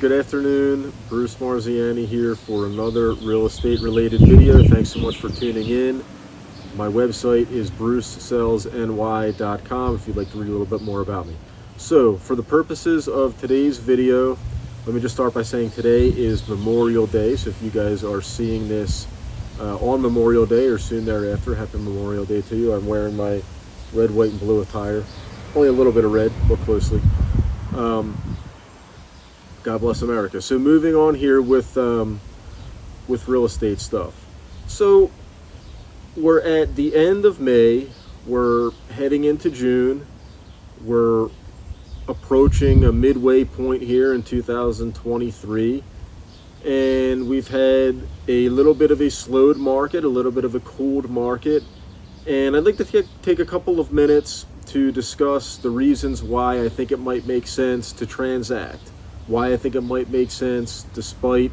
good afternoon. Bruce Marziani here for another real estate related video. Thanks so much for tuning in. My website is brucesellsny.com if you'd like to read a little bit more about me. So for the purposes of today's video, let me just start by saying today is Memorial Day. So if you guys are seeing this on Memorial Day or soon thereafter, happy Memorial Day to you. I'm wearing my red, white, and blue attire. Only a little bit of red, look closely. God bless America. So moving on here with real estate stuff. So we're at the end of May. We're heading into June. We're approaching a midway point here in 2023. And we've had a little bit of a slowed market, a little bit of a cooled market. And I'd like to take a couple of minutes to discuss the reasons why I think it might make sense to transact. Why I think it might make sense, despite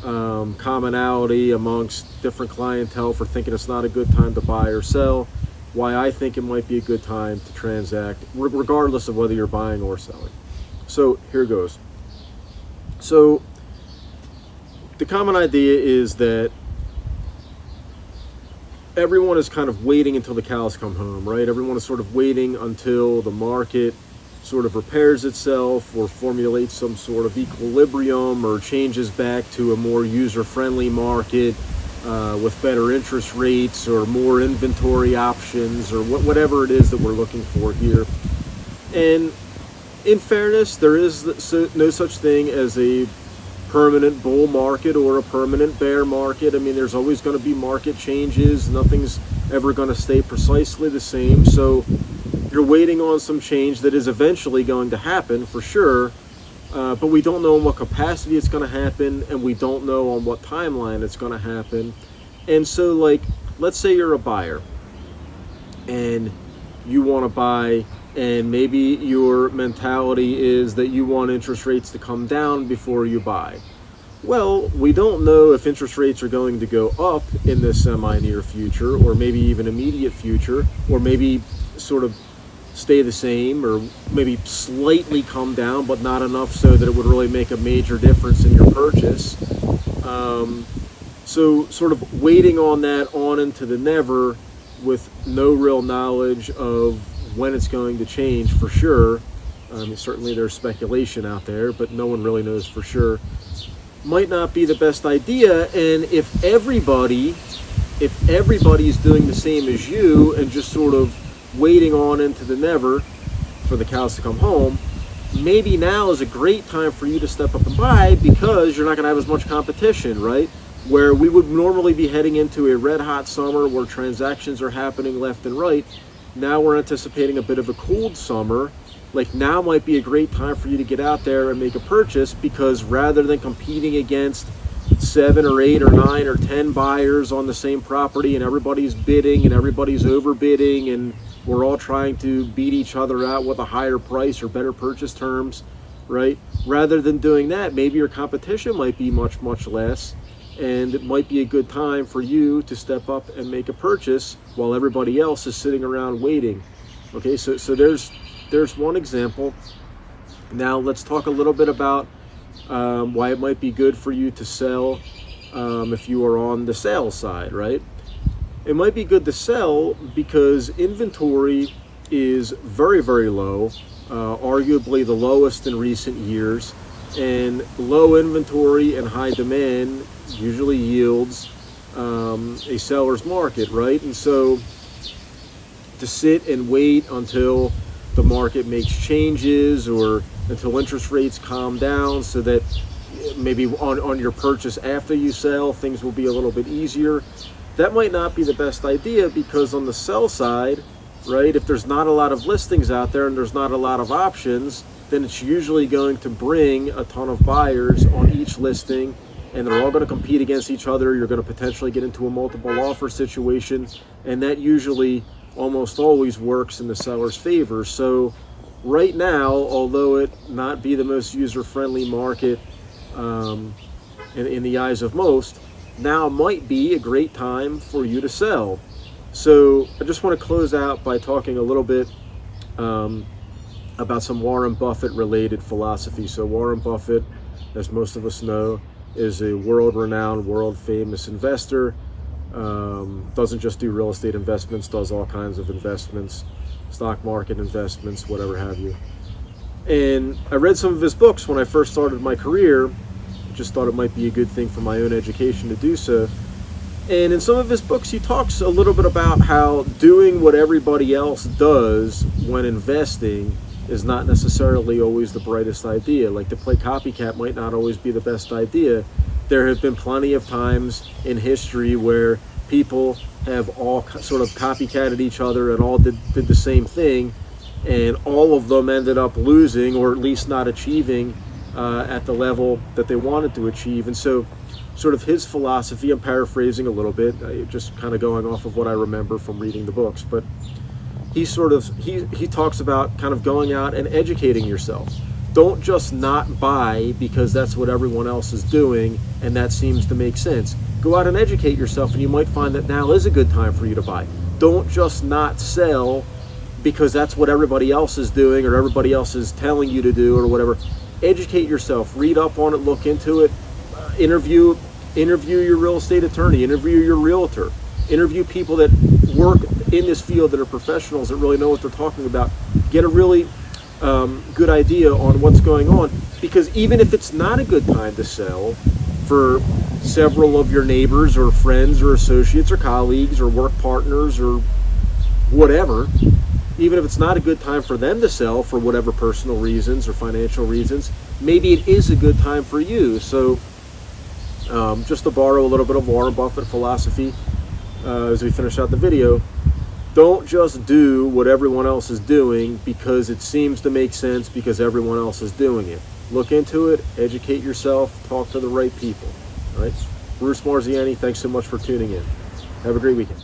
commonality amongst different clientele for thinking it's not a good time to buy or sell. Why I think it might be a good time to transact, regardless of whether you're buying or selling. So here goes. So the common idea is that everyone is kind of waiting until the cows come home, right? Everyone is sort of waiting until the market sort of repairs itself or formulates some sort of equilibrium or changes back to a more user-friendly market with better interest rates or more inventory options or whatever it is that we're looking for here. And in fairness, there is no such thing as a permanent bull market or a permanent bear market. I mean, there's always going to be market changes. Nothing's ever going to stay precisely the same. So you're waiting on some change that is eventually going to happen for sure, but we don't know in what capacity it's going to happen, and we don't know on what timeline it's going to happen. And so, like, let's say you're a buyer and you want to buy, and maybe your mentality is that you want interest rates to come down before you buy. Well, we don't know if interest rates are going to go up in the semi-near future, or maybe even immediate future, or maybe sort of stay the same, or maybe slightly come down, but not enough so that it would really make a major difference in your purchase. So sort of waiting on that on into the never with no real knowledge of when it's going to change for sure. Certainly there's speculation out there, but no one really knows for sure. Might not be the best idea. And if everybody's doing the same as you and just sort of waiting on into the never for the cows to come home, maybe now is a great time for you to step up and buy, because you're not going to have as much competition, right? Where we would normally be heading into a red hot summer where transactions are happening left and right. Now we're anticipating a bit of a cold summer. Like, now might be a great time for you to get out there and make a purchase, because rather than competing against 7 or 8 or 9 or 10 buyers on the same property, and everybody's bidding and everybody's overbidding, and we're all trying to beat each other out with a higher price or better purchase terms, right? Rather than doing that, maybe your competition might be much, much less, and it might be a good time for you to step up and make a purchase while everybody else is sitting around waiting. Okay, so there's one example. Now let's talk a little bit about why it might be good for you to sell if you are on the sales side, right? It might be good to sell because inventory is very, very low, arguably the lowest in recent years, and low inventory and high demand usually yields a seller's market, right? And so to sit and wait until the market makes changes or until interest rates calm down so that maybe on your purchase after you sell, things will be a little bit easier, that might not be the best idea, because on the sell side, right, if there's not a lot of listings out there and there's not a lot of options, then it's usually going to bring a ton of buyers on each listing, and they're all going to compete against each other. You're going to potentially get into a multiple offer situation, and that usually almost always works in the seller's favor. So right now, although it not be the most user-friendly market in the eyes of most, now might be a great time for you to sell. So I just want to close out by talking a little bit about some Warren Buffett related philosophy. So Warren Buffett as most of us know, is a world-renowned, world-famous investor. Doesn't just do real estate investments, does all kinds of investments, stock market investments, whatever have you. And I read some of his books when I first started my career. Just thought it might be a good thing for my own education to do so. And in some of his books, he talks a little bit about how doing what everybody else does when investing is not necessarily always the brightest idea. Like, to play copycat might not always be the best idea. There have been plenty of times in history where people have all sort of copycatted each other and all did the same thing, and all of them ended up losing, or at least not achieving at the level that they wanted to achieve. And so sort of his philosophy, I'm paraphrasing a little bit, just kind of going off of what I remember from reading the books, but he talks about kind of going out and educating yourself. Don't just not buy because that's what everyone else is doing and that seems to make sense. Go out and educate yourself, and you might find that now is a good time for you to buy. Don't just not sell because that's what everybody else is doing or everybody else is telling you to do or whatever. Educate yourself, read up on it, look into it, interview your real estate attorney, interview your realtor, interview people that work in this field that are professionals that really know what they're talking about. Get a really good idea on what's going on, because even if it's not a good time to sell for several of your neighbors or friends or associates or colleagues or work partners or whatever, even if it's not a good time for them to sell for whatever personal reasons or financial reasons, maybe it is a good time for you. So just to borrow a little bit of Warren Buffett philosophy as we finish out the video, don't just do what everyone else is doing because it seems to make sense because everyone else is doing it. Look into it, educate yourself, talk to the right people. All right? Bruce Marziani, thanks so much for tuning in. Have a great weekend.